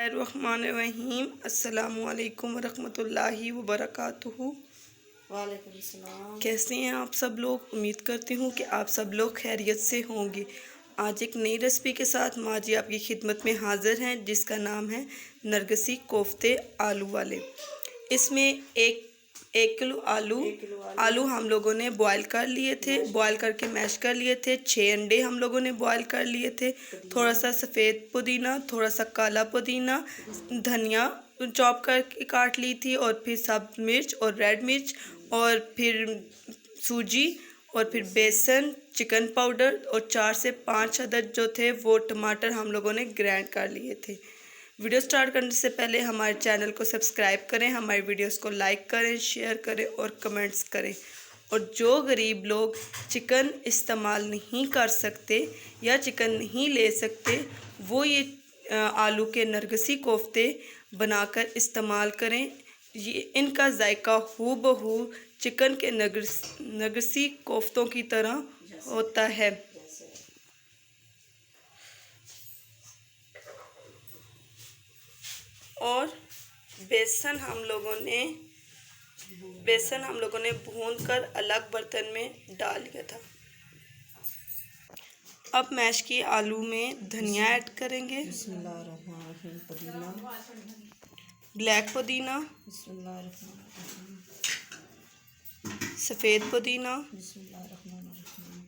बिस्मिल्लाहिर्रहमानिर्रहीम। अस्सलामुअलैकुम वरहमतुल्लाहि वबरकातुहू। वालेकुम सलाम। कैसे हैं आप सब लोग? उम्मीद करती हूँ कि आप सब लोग खैरियत से होंगे। आज एक नई रेसिपी के साथ माँ जी आपकी खिदमत में हाज़िर हैं, जिसका नाम है नरगिसी कोफ्ते आलू वाले। इसमें एक किलो आलू हम लोगों ने बॉयल कर लिए थे, बॉयल करके मैश कर लिए थे। 6 अंडे हम लोगों ने बॉयल कर लिए थे। थोड़ा सा सफ़ेद पुदीना, थोड़ा सा काला पुदीना, धनिया चॉप करके काट ली थी, और फिर सब्ज़ मिर्च और रेड मिर्च, और फिर सूजी, और फिर बेसन, चिकन पाउडर, और 4 से 5 अदद जो थे वो टमाटर हम लोगों ने ग्राइंड कर लिए थे। वीडियो स्टार्ट करने से पहले हमारे चैनल को सब्सक्राइब करें, हमारी वीडियोस को लाइक करें, शेयर करें और कमेंट्स करें। और जो गरीब लोग चिकन इस्तेमाल नहीं कर सकते या चिकन नहीं ले सकते, वो ये आलू के नरगिसी कोफ्ते बनाकर इस्तेमाल करें। ये इनका जायका हूबहू चिकन के नरगिसी कोफ्तों की तरह होता है। और बेसन हम लोगों ने भून कर अलग बर्तन में डाल लिया था। अब मैश किए आलू में धनिया ऐड करेंगे, बिस्मिल्लाहिर्रहमानिर्रहीम। पुदीना, ब्लैक पुदीना, बिस्मिल्लाहिर्रहमानिर्रहीम। सफ़ेद पुदीना, बिस्मिल्लाहिर्रहमानिर्रहीम।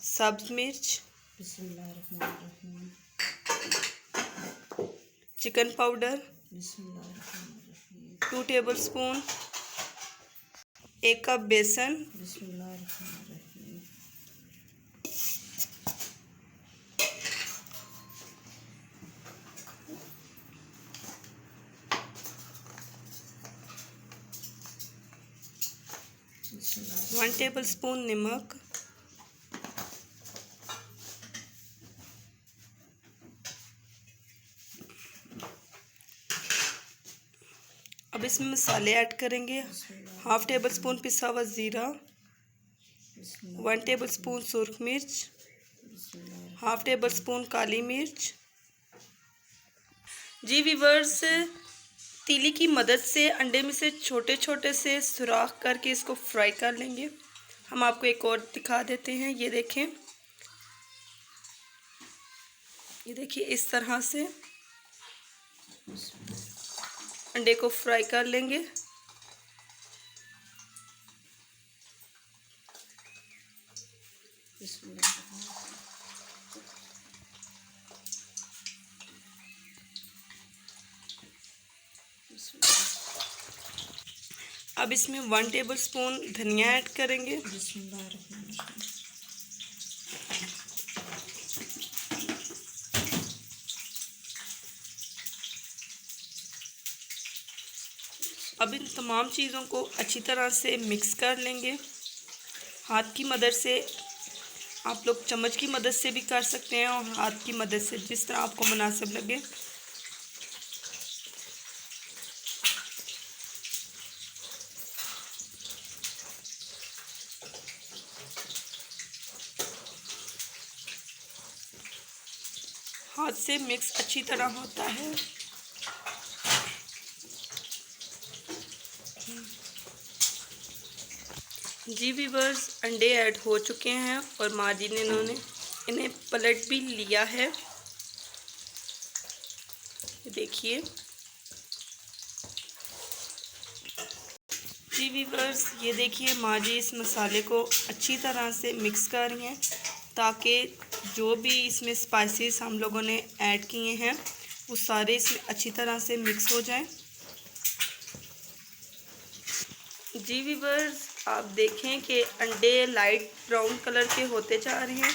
सब्ज़ मिर्च, बिस्मिल्लाहिर्रहमानिर्रहीम। चिकन पाउडर बिस्मिल्लाहिर्रहमानिर्रहीम। 2 टेबल स्पून, 1 कप बेसन, बिस्मिल्लाहिर्रहमानिर्रहीम। 1 टेबल स्पून नमक, अब इसमें मसाले ऐड करेंगे। 1/2 टेबल स्पून पिसा हुआ ज़ीरा, 1 टेबल स्पून सुरख मिर्च, 1/2 टेबल स्पून काली मिर्च। जी व्यूअर्स, तीली की मदद से अंडे में से छोटे छोटे से सुराख करके इसको फ्राई कर लेंगे। हम आपको एक और दिखा देते हैं। ये देखिए इस तरह से अंडे को फ्राई कर लेंगे। अब इसमें 1 टेबल स्पून धनिया ऐड करेंगे। अब इन तमाम चीज़ों को अच्छी तरह से मिक्स कर लेंगे। हाथ की मदद से, आप लोग चम्मच की मदद से भी कर सकते हैं, और हाथ की मदद से, जिस तरह आपको मुनासिब लगे। हाथ से मिक्स अच्छी तरह होता है। जी व्यूअर्स, अंडे ऐड हो चुके हैं और माँ जी ने इन्हें पलट भी लिया है। देखिए जी व्यूअर्स, ये देखिए माँ जी इस मसाले को अच्छी तरह से मिक्स कर रही हैं, ताकि जो भी इसमें स्पाइसेस हम लोगों ने ऐड किए हैं वो सारे इसमें अच्छी तरह से मिक्स हो जाएं। जी व्यूअर्स, आप देखें कि अंडे लाइट ब्राउन कलर के होते जा रहे हैं।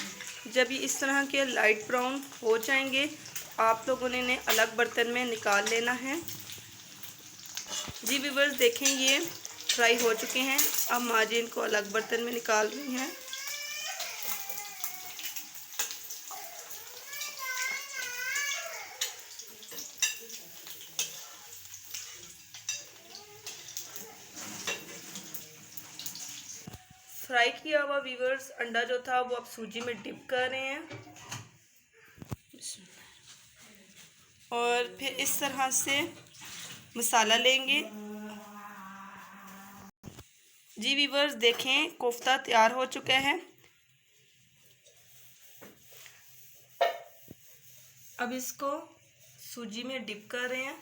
जब ये इस तरह के लाइट ब्राउन हो जाएंगे, आप लोगों ने इन्हें अलग बर्तन में निकाल लेना है। जी व्यूअर्स, देखें ये फ्राई हो चुके हैं। अब माँ जी इनको अलग बर्तन में निकाल रही हैं। फ्राई किया हुआ व्यूअर्स अंडा जो था वो अब सूजी में डिप कर रहे हैं। और फिर इस तरह से मसाला लेंगे। जी व्यूअर्स, देखें कोफ्ता तैयार हो चुका है। अब इसको सूजी में डिप कर रहे हैं।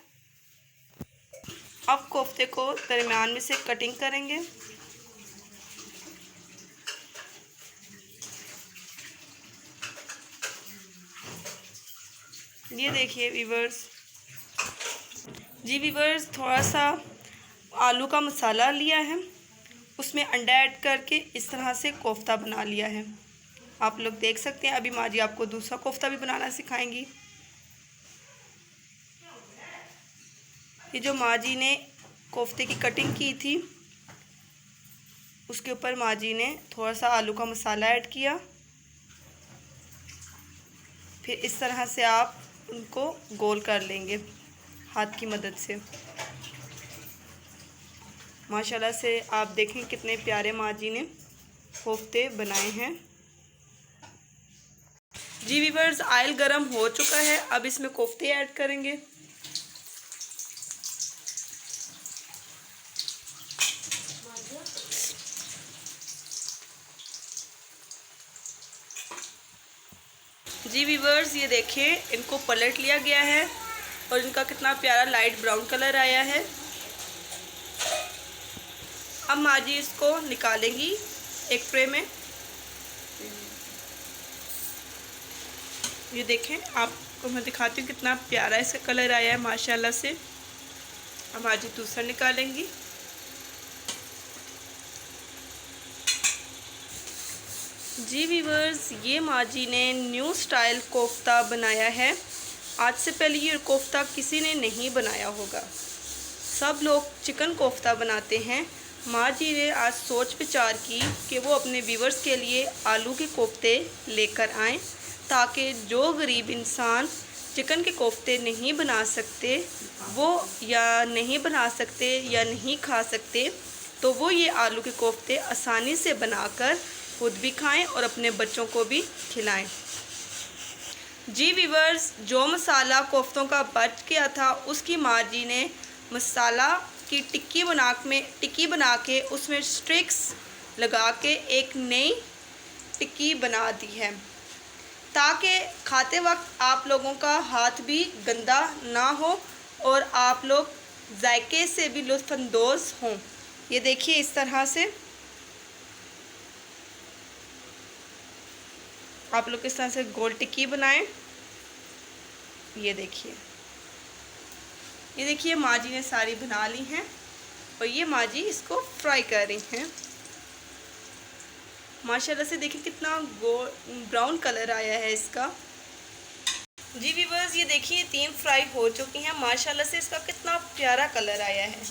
अब कोफ्ते को दरमियान में से कटिंग करेंगे। ये देखिए व्यूअर्स। जी व्यूअर्स, थोड़ा सा आलू का मसाला लिया है, उसमें अंडा ऐड करके इस तरह से कोफ्ता बना लिया है। आप लोग देख सकते हैं। अभी माँ जी आपको दूसरा कोफ्ता भी बनाना सिखाएंगी। ये जो माँ जी ने कोफ्ते की कटिंग की थी, उसके ऊपर माँ जी ने थोड़ा सा आलू का मसाला ऐड किया। फिर इस तरह से आप उनको गोल कर लेंगे हाथ की मदद से। माशाल्लाह से आप देखें कितने प्यारे माँ जी ने कोफ्ते बनाए हैं। जी व्यूअर्स, ऑयल गरम हो चुका है। अब इसमें कोफ्ते ऐड करेंगे। जी व्यूअर्स, ये देखें, इनको पलट लिया गया है और इनका कितना प्यारा लाइट ब्राउन कलर आया है। अब माँ जी इसको निकालेंगी एक ट्रे में। ये देखें, आपको मैं दिखाती हूँ कितना प्यारा इसका कलर आया है माशाल्लाह से। अब माँ जी दूसरा निकालेंगी। जी व्यूअर्स, ये माँ जी ने न्यू स्टाइल कोफ्ता बनाया है। आज से पहले ये कोफ्ता किसी ने नहीं बनाया होगा। सब लोग चिकन कोफ्ता बनाते हैं। माँ जी ने आज सोच विचार की कि वो अपने व्यूअर्स के लिए आलू के कोफ्ते लेकर आएँ, ताकि जो गरीब इंसान चिकन के कोफ्ते नहीं बना सकते, वो या नहीं बना सकते या नहीं खा सकते, तो वो ये आलू के कोफ्ते आसानी से बनाकर खुद भी खाएं और अपने बच्चों को भी खिलाएं। जी व्यूअर्स, जो मसाला कोफ्तों का बच गया था, उसकी माँ जी ने मसाला की टिक्की बना के उसमें स्ट्रिक्स लगा के एक नई टिक्की बना दी है, ताकि खाते वक्त आप लोगों का हाथ भी गंदा ना हो और आप लोग जायके से भी लुत्फ़अंदोज़ हों। ये देखिए, इस तरह से आप लोग इस तरह से गोल टिक्की बनाएं। ये देखिए माँ जी ने सारी बना ली हैं और ये माँ जी इसको फ्राई कर रही हैं। माशाल्लाह से देखिए कितना ब्राउन कलर आया है इसका। जी व्यूअर्स, ये देखिए 3 फ्राई हो चुकी हैं। माशाल्लाह से इसका कितना प्यारा कलर आया है।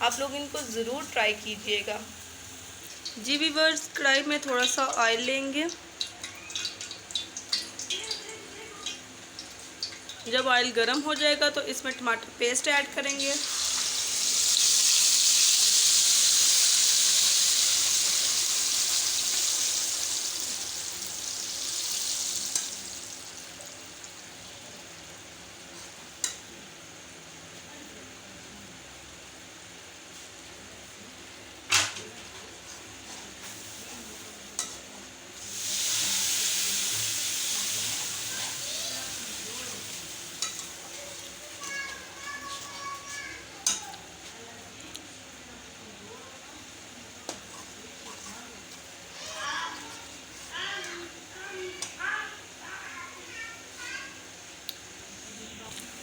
आप लोग इनको ज़रूर ट्राई कीजिएगा। जी व्यूअर्स, कढ़ाई में थोड़ा सा ऑयल लेंगे। जब ऑयल गर्म हो जाएगा तो इसमें टमाटर पेस्ट ऐड करेंगे।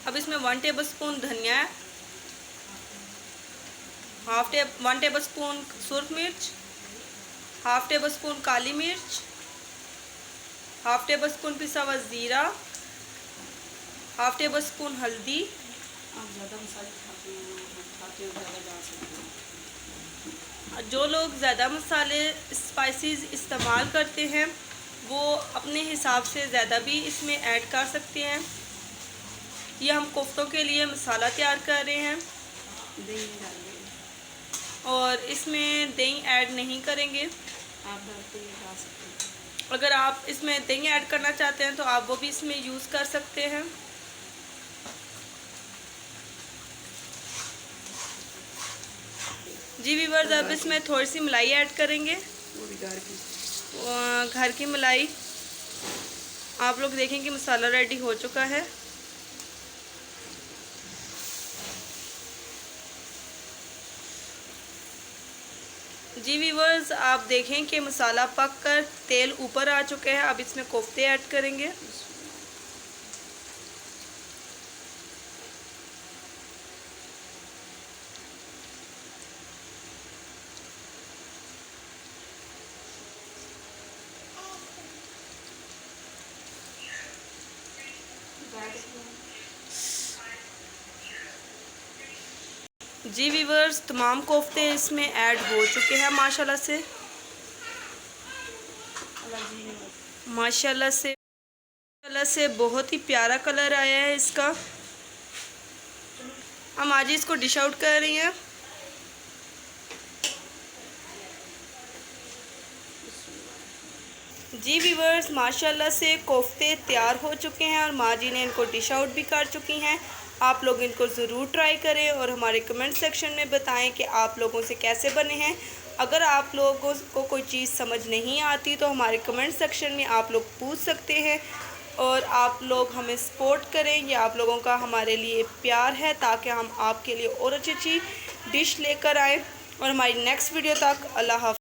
अब इसमें 1 टेबलस्पून धनिया, 1 टेबलस्पून सुरख मिर्च, 1/2 टेबलस्पून काली मिर्च, 1/2 टेबलस्पून पिसा हुआ ज़ीरा, 1/2 टेबलस्पून हल्दी। आप ज़्यादा मसाले खाते हो ज़्यादा डाल सकते हो। जो लोग ज़्यादा मसाले स्पाइसेस इस्तेमाल करते हैं, वो अपने हिसाब से ज़्यादा भी इसमें ऐड कर सकते हैं। ये हम कोफ्तों के लिए मसाला तैयार कर रहे हैं दही डालिए। और इसमें दही ऐड नहीं करेंगे। आप डालते हुए डाल सकते हो। अगर आप इसमें दही ऐड करना चाहते हैं तो आप वो भी इसमें यूज़ कर सकते हैं। जी व्यूअर्स, अब इसमें थोड़ी सी मलाई ऐड करेंगे, वो भी घर की। घर की मलाई। आप लोग देखें कि मसाला रेडी हो चुका है। जी व्यूअर्स, आप देखें कि मसाला पक कर तेल ऊपर आ चुके हैं। अब इसमें कोफ्ते ऐड करेंगे। जी व्यूअर्स, तमाम कोफ्ते इसमें ऐड हो चुके हैं माशाल्लाह से। माशाल्लाह से बहुत ही प्यारा कलर आया है इसका। हम आज ही इसको डिश आउट कर रही हैं। जी व्यूअर्स, माशाल्लाह से कोफ्ते तैयार हो चुके हैं और माँ जी ने इनको डिश आउट भी कर चुकी हैं। आप लोग इनको ज़रूर ट्राई करें और हमारे कमेंट सेक्शन में बताएं कि आप लोगों से कैसे बने हैं। अगर आप लोगों को कोई चीज़ समझ नहीं आती तो हमारे कमेंट सेक्शन में आप लोग पूछ सकते हैं और आप लोग हमें सपोर्ट करें। ये आप लोगों का हमारे लिए प्यार है ताकि हम आपके लिए और अच्छी अच्छी डिश लेकर आएँ। और हमारी नेक्स्ट वीडियो तक अल्लाह हाफ़िज़।